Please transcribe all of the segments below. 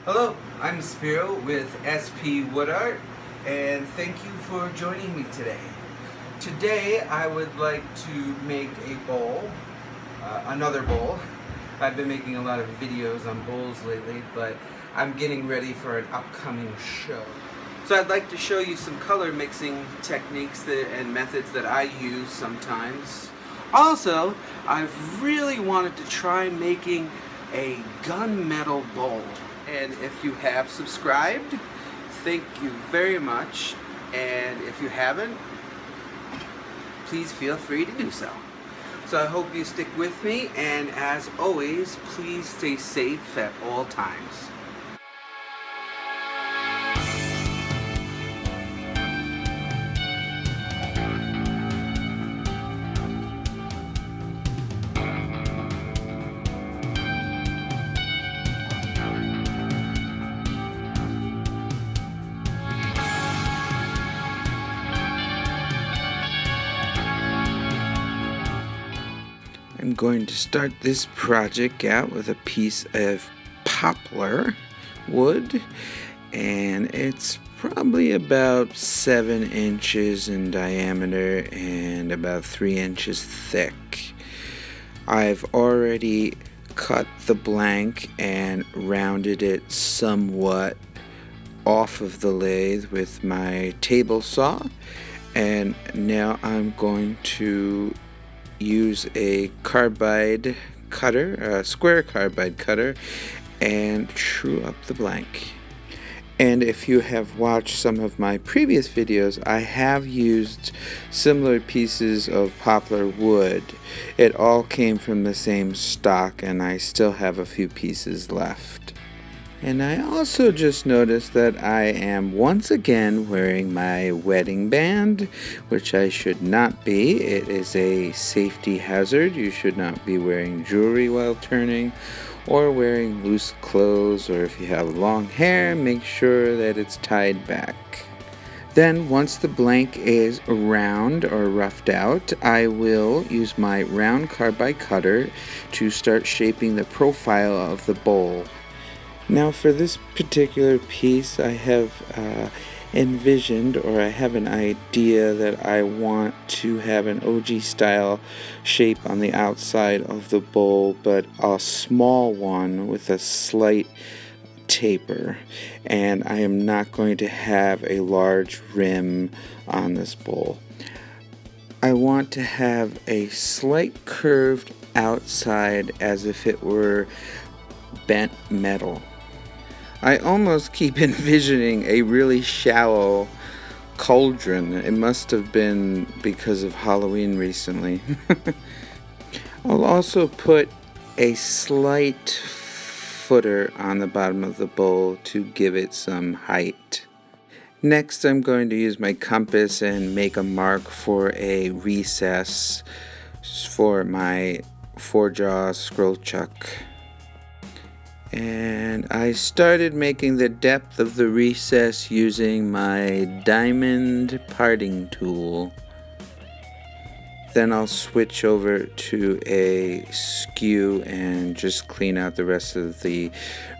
Hello, I'm Spiro with SP Wood Art, and thank you for joining me today. Today I would like to make a bowl, another bowl. I've been making a lot of videos on bowls lately, but I'm getting ready for an upcoming show. So I'd like to show you some color mixing techniques and methods that I use sometimes. Also, I've really wanted to try making a gunmetal bowl. And if you have subscribed, thank you very much. And if you haven't, please feel free to do so. So I hope you stick with me, and as always, please stay safe at all times. I'm going to start this project out with a piece of poplar wood, and it's probably about 7 inches in diameter and about 3 inches thick. I've already cut the blank and rounded it somewhat off of the lathe with my table saw, and now I'm going to use a carbide cutter, a square carbide cutter, and true up the blank. And if you have watched some of my previous videos, I have used similar pieces of poplar wood. It all came from the same stock, and I still have a few pieces left. And I also just noticed that I am once again wearing my wedding band, which I should not be. It is a safety hazard. You should not be wearing jewelry while turning, or wearing loose clothes, or if you have long hair, make sure that it's tied back. Then once the blank is round or roughed out, I will use my round carbide cutter to start shaping the profile of the bowl. Now for this particular piece, I have envisioned, or I have an idea that I want to have an OG style shape on the outside of the bowl, but a small one with a slight taper, and I am not going to have a large rim on this bowl. I want to have a slight curved outside as if it were bent metal. I almost keep envisioning a really shallow cauldron. It must have been because of Halloween recently. I'll also put a slight footer on the bottom of the bowl to give it some height. Next, I'm going to use my compass and make a mark for a recess for my 4-jaw scroll chuck. And I started making the depth of the recess using my diamond parting tool. Then I'll switch over to a skew and just clean out the rest of the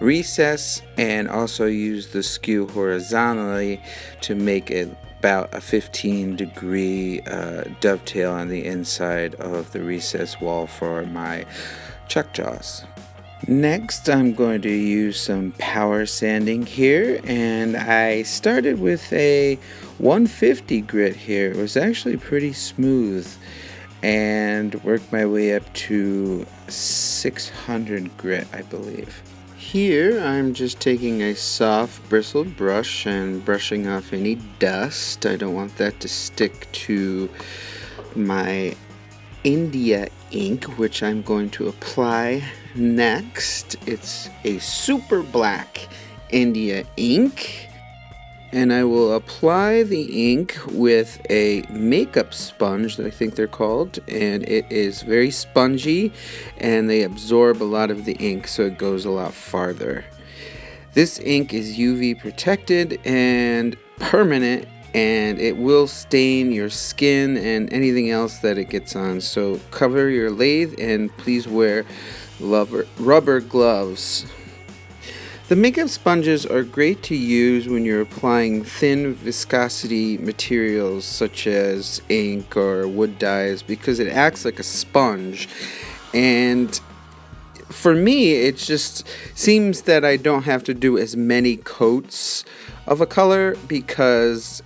recess, and also use the skew horizontally to make it about a 15-degree dovetail on the inside of the recess wall for my chuck jaws. Next, I'm going to use some power sanding here, and I started with a 150 grit here. It was actually pretty smooth, and worked my way up to 600 grit, I believe. Here, I'm just taking a soft bristled brush and brushing off any dust. I don't want that to stick to my India ink, which I'm going to apply next. It's a super black India ink, and I will apply the ink with a makeup sponge, I think they're called, and it is very spongy and they absorb a lot of the ink, so it goes a lot farther. This ink is UV protected and permanent, and it will stain your skin and anything else that it gets on. So cover your lathe and please wear rubber gloves. The makeup sponges are great to use when you're applying thin viscosity materials such as ink or wood dyes because it acts like a sponge. And for me, it just seems that I don't have to do as many coats of a color because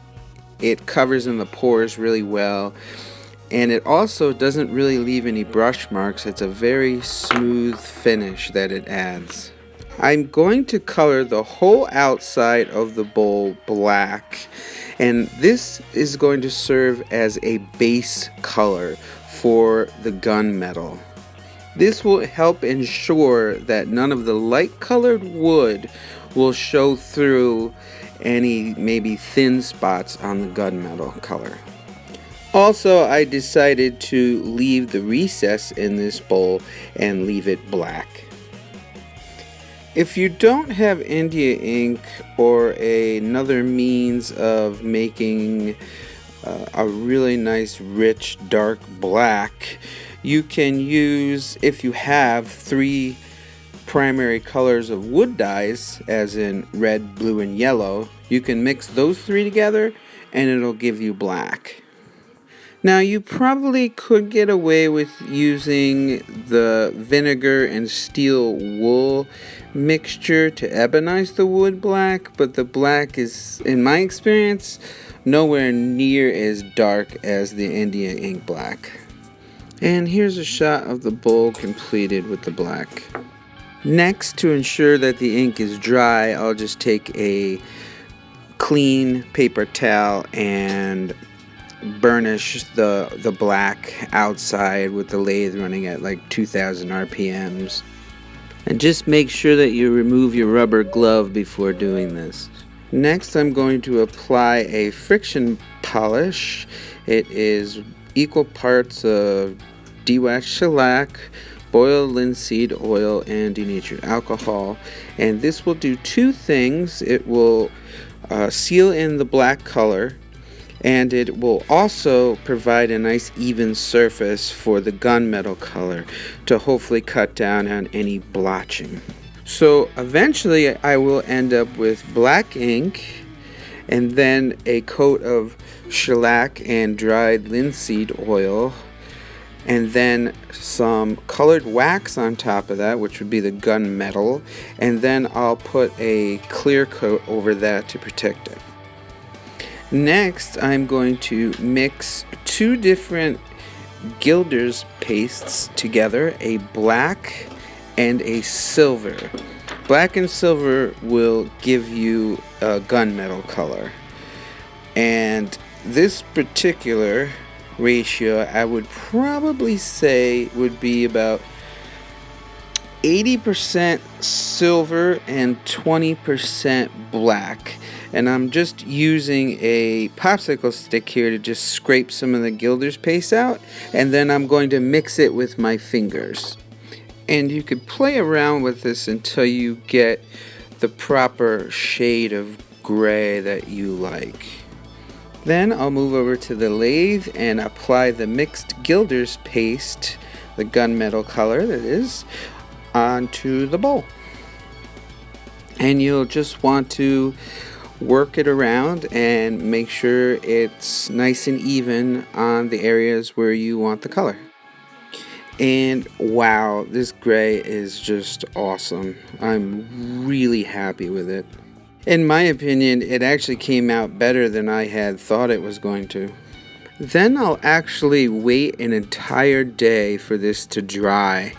it covers in the pores really well. And it also doesn't really leave any brush marks. It's a very smooth finish that it adds. I'm going to color the whole outside of the bowl black, and this is going to serve as a base color for the gunmetal. This will help ensure that none of the light colored wood will show through any maybe thin spots on the gunmetal color. Also, I decided to leave the recess in this bowl and leave it black. If you don't have India ink or another means of making a really nice rich dark black, you can use, if you have 3 primary colors of wood dyes, as in red, blue, and yellow, you can mix those 3 together and it'll give you black. Now, you probably could get away with using the vinegar and steel wool mixture to ebonize the wood black, but the black is, in my experience, nowhere near as dark as the India ink black. And here's a shot of the bowl completed with the black. Next, to ensure that the ink is dry, I'll just take a clean paper towel and burnish the black outside with the lathe running at like 2000 RPMs. And just make sure that you remove your rubber glove before doing this. Next, I'm going to apply a friction polish. It is equal parts of dewaxed shellac, boiled linseed oil, and denatured alcohol. And this will do 2 things. It will seal in the black color, and it will also provide a nice even surface for the gunmetal color to hopefully cut down on any blotching. So eventually I will end up with black ink and then a coat of shellac and dried linseed oil, and then some colored wax on top of that, which would be the gunmetal, and then I'll put a clear coat over that to protect it. Next, I'm going to mix 2 different gilders pastes together, a black and a silver. Black and silver will give you a gunmetal color. And this particular ratio, I would probably say would be about 80% silver and 20% black. And I'm just using a popsicle stick here to just scrape some of the gilders paste out, and then I'm going to mix it with my fingers. And you could play around with this until you get the proper shade of gray that you like. Then I'll move over to the lathe and apply the mixed gilders paste, the gunmetal color that is, onto the bowl. And you'll just want to work it around and make sure it's nice and even on the areas where you want the color. And wow, this gray is just awesome. I'm really happy with it. In my opinion, it actually came out better than I had thought it was going to. Then I'll actually wait an entire day for this to dry.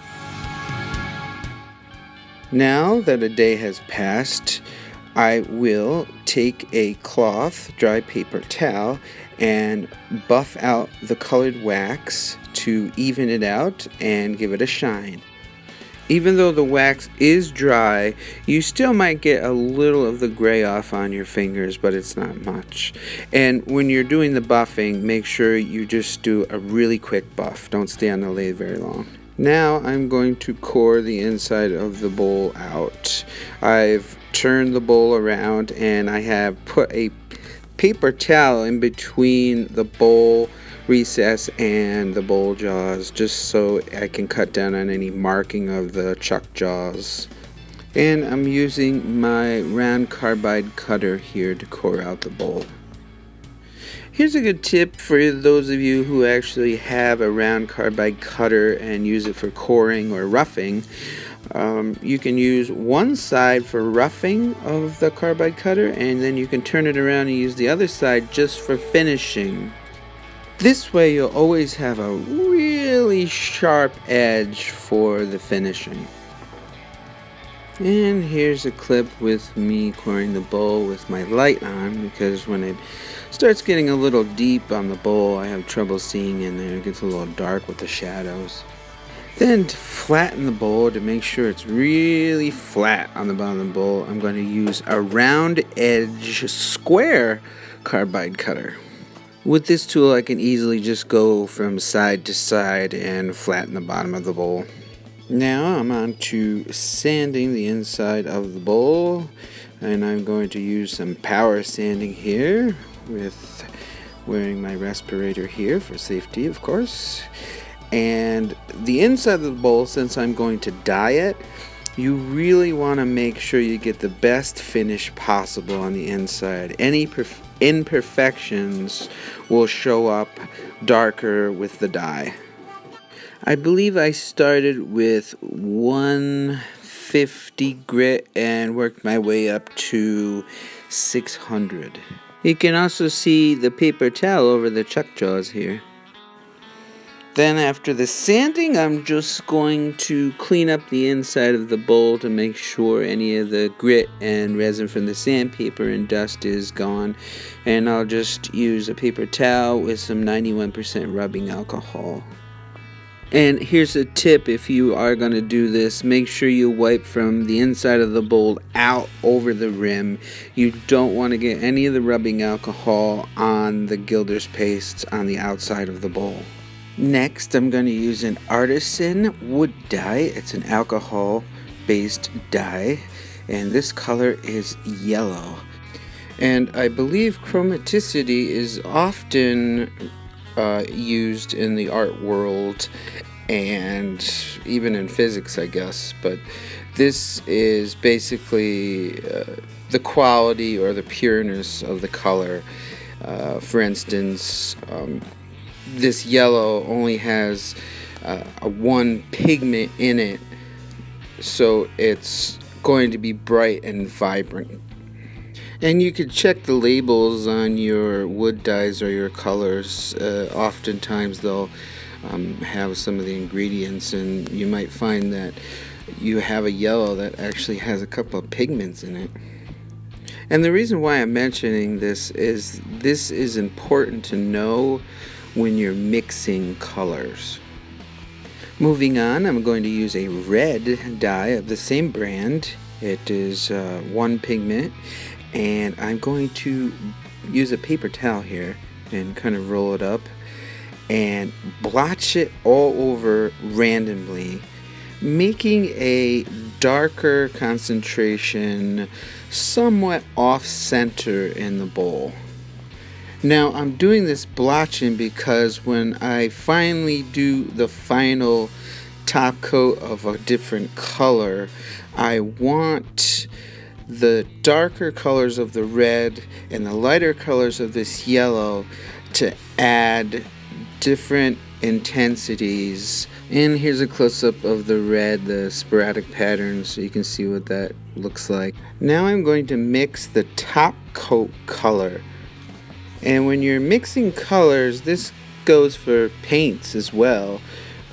Now that a day has passed, I will take a cloth, dry paper towel, and buff out the colored wax to even it out and give it a shine. Even though the wax is dry, you still might get a little of the gray off on your fingers, but it's not much. And when you're doing the buffing, make sure you just do a really quick buff. Don't stay on the lathe very long. Now I'm going to core the inside of the bowl out. I've turned the bowl around and I have put a paper towel in between the bowl recess and the bowl jaws, just so I can cut down on any marking of the chuck jaws. And I'm using my round carbide cutter here to core out the bowl. Here's a good tip for those of you who actually have a round carbide cutter and use it for coring or roughing. You can use one side for roughing of the carbide cutter, and then you can turn it around and use the other side just for finishing. This way you'll always have a really sharp edge for the finishing. And here's a clip with me coring the bowl with my light on, because when it starts getting a little deep on the bowl, I have trouble seeing in there. It gets a little dark with the shadows. Then to flatten the bowl, to make sure it's really flat on the bottom of the bowl, I'm going to use a round edge square carbide cutter. With this tool, I can easily just go from side to side and flatten the bottom of the bowl. Now I'm on to sanding the inside of the bowl, and I'm going to use some power sanding here with wearing my respirator here for safety, of course. And the inside of the bowl, since I'm going to dye it, you really want to make sure you get the best finish possible on the inside. Any imperfections will show up darker with the dye. I believe I started with 150 grit and worked my way up to 600. You can also see the paper towel over the chuck jaws here. Then after the sanding, I'm just going to clean up the inside of the bowl to make sure any of the grit and resin from the sandpaper and dust is gone. And I'll just use a paper towel with some 91% rubbing alcohol. And here's a tip: if you are going to do this, make sure you wipe from the inside of the bowl out over the rim. You don't want to get any of the rubbing alcohol on the gilder's paste on the outside of the bowl. Next, I'm going to use an artisan wood dye. It's an alcohol-based dye, and this color is yellow. And I believe chromaticity is often used in the art world and even in physics, I guess, but this is basically the quality or the pureness of the color. For instance, this yellow only has one pigment in it, so it's going to be bright and vibrant. And you could check the labels on your wood dyes or your colors. Oftentimes they'll have some of the ingredients, and you might find that you have a yellow that actually has a couple of pigments in it. And the reason why I'm mentioning this is important to know when you're mixing colors. Moving on, I'm going to use a red dye of the same brand. It is one pigment. And I'm going to use a paper towel here and kind of roll it up and blotch it all over randomly, making a darker concentration somewhat off-center in the bowl. Now I'm doing this blotching because when I finally do the final top coat of a different color, I want the darker colors of the red and the lighter colors of this yellow to add different intensities. And here's a close-up of the red, the sporadic patterns, so you can see what that looks like. Now I'm going to mix the top coat color. And when you're mixing colors, this goes for paints as well,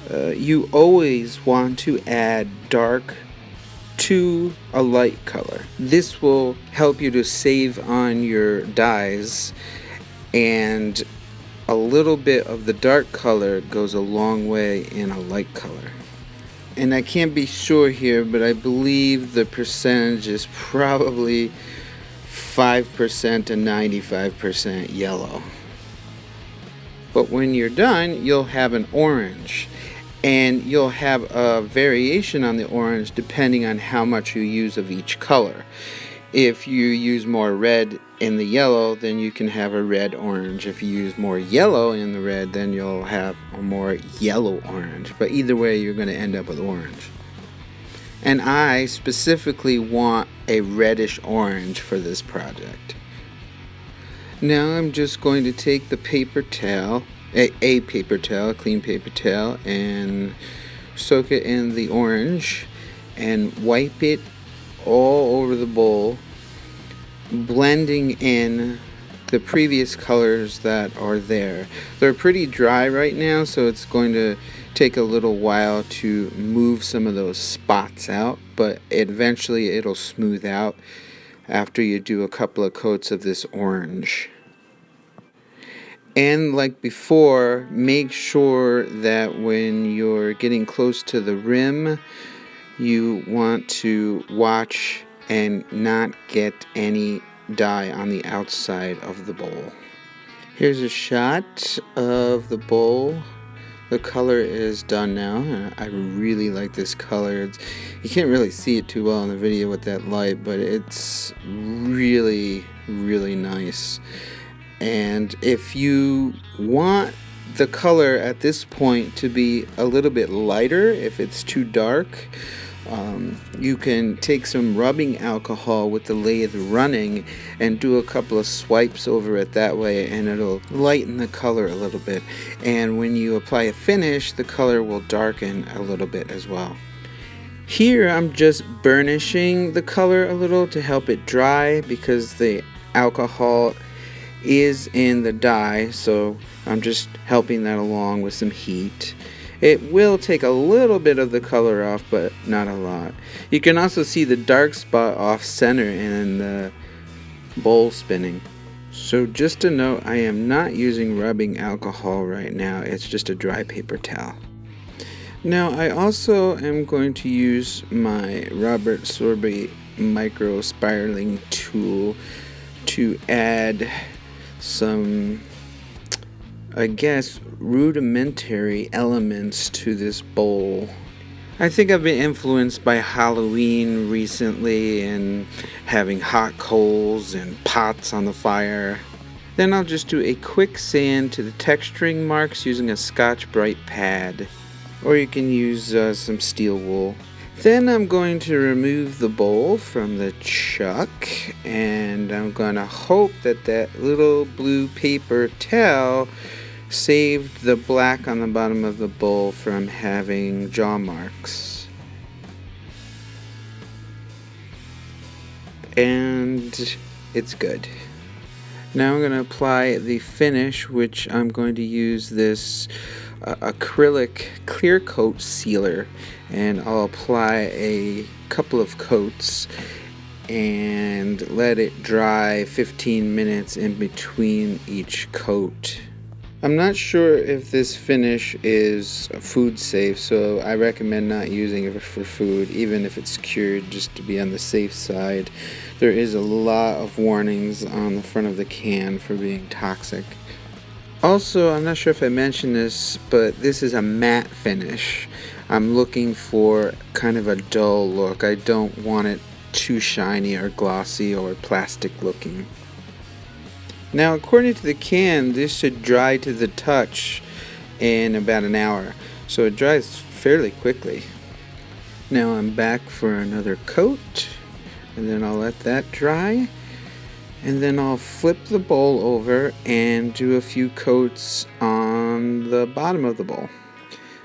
you always want to add dark to a light color. This will help you to save on your dyes, and a little bit of the dark color goes a long way in a light color. And I can't be sure here, but I believe the percentage is probably 5% to 95% yellow. But when you're done, you'll have an orange. And you'll have a variation on the orange depending on how much you use of each color. If you use more red in the yellow, then you can have a red orange. If you use more yellow in the red, then you'll have a more yellow orange. But either way, you're going to end up with orange. And I specifically want a reddish orange for this project. Now I'm just going to take the paper towel, a paper towel, a clean paper towel, and soak it in the orange and wipe it all over the bowl, blending in the previous colors that are there. They're pretty dry right now, so it's going to take a little while to move some of those spots out, but eventually it'll smooth out after you do a couple of coats of this orange. And like before, make sure that when you're getting close to the rim, you want to watch and not get any dye on the outside of the bowl. Here's a shot of the bowl. The color is done now. I really like this color. You can't really see it too well in the video with that light, but it's really, really nice. And if you want the color at this point to be a little bit lighter, if it's too dark, you can take some rubbing alcohol with the lathe running and do a couple of swipes over it that way, and it'll lighten the color a little bit. And when you apply a finish, the color will darken a little bit as well. Here I'm just burnishing the color a little to help it dry because the alcohol is in the dye, so I'm just helping that along with some heat. It will take a little bit of the color off, but not a lot. You can also see the dark spot off center in the bowl spinning. So just a note, I am not using rubbing alcohol right now. It's just a dry paper towel. Now I also am going to use my Robert Sorbet micro spiraling tool to add some, I guess, rudimentary elements to this bowl. I think I've been influenced by Halloween recently and having hot coals and pots on the fire. Then I'll just do a quick sand to the texturing marks using a Scotch-Brite pad, or you can use some steel wool. Then I'm going to remove the bowl from the chuck, and I'm going to hope that that little blue paper towel saved the black on the bottom of the bowl from having jaw marks. And it's good. Now I'm going to apply the finish, which I'm going to use this acrylic clear coat sealer, and I'll apply a couple of coats and let it dry 15 minutes in between each coat. I'm not sure if this finish is food safe, so I recommend not using it for food, even if it's cured, just to be on the safe side. There is a lot of warnings on the front of the can for being toxic. Also, I'm not sure if I mentioned this, but this is a matte finish. I'm looking for kind of a dull look. I don't want it too shiny or glossy or plastic looking. Now, according to the can, this should dry to the touch in about an hour, so it dries fairly quickly. Now I'm back for another coat, and then I'll let that dry, and then I'll flip the bowl over and do a few coats on the bottom of the bowl.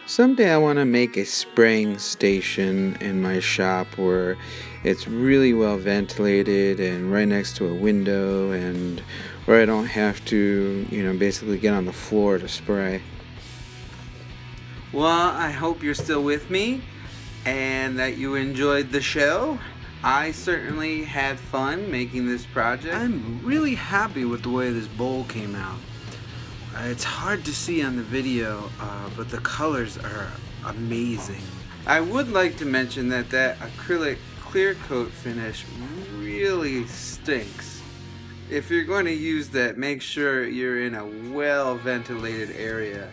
Someday I want to make a spraying station in my shop where it's really well ventilated and right next to a window, and where I don't have to, basically get on the floor to spray. Well, I hope you're still with me and that you enjoyed the show. I certainly had fun making this project. I'm really happy with the way this bowl came out. It's hard to see on the video, but the colors are amazing. I would like to mention that acrylic clear coat finish really stinks. If you're going to use that, make sure you're in a well ventilated area.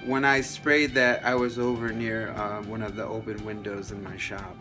When I sprayed that, I was over near one of the open windows in my shop.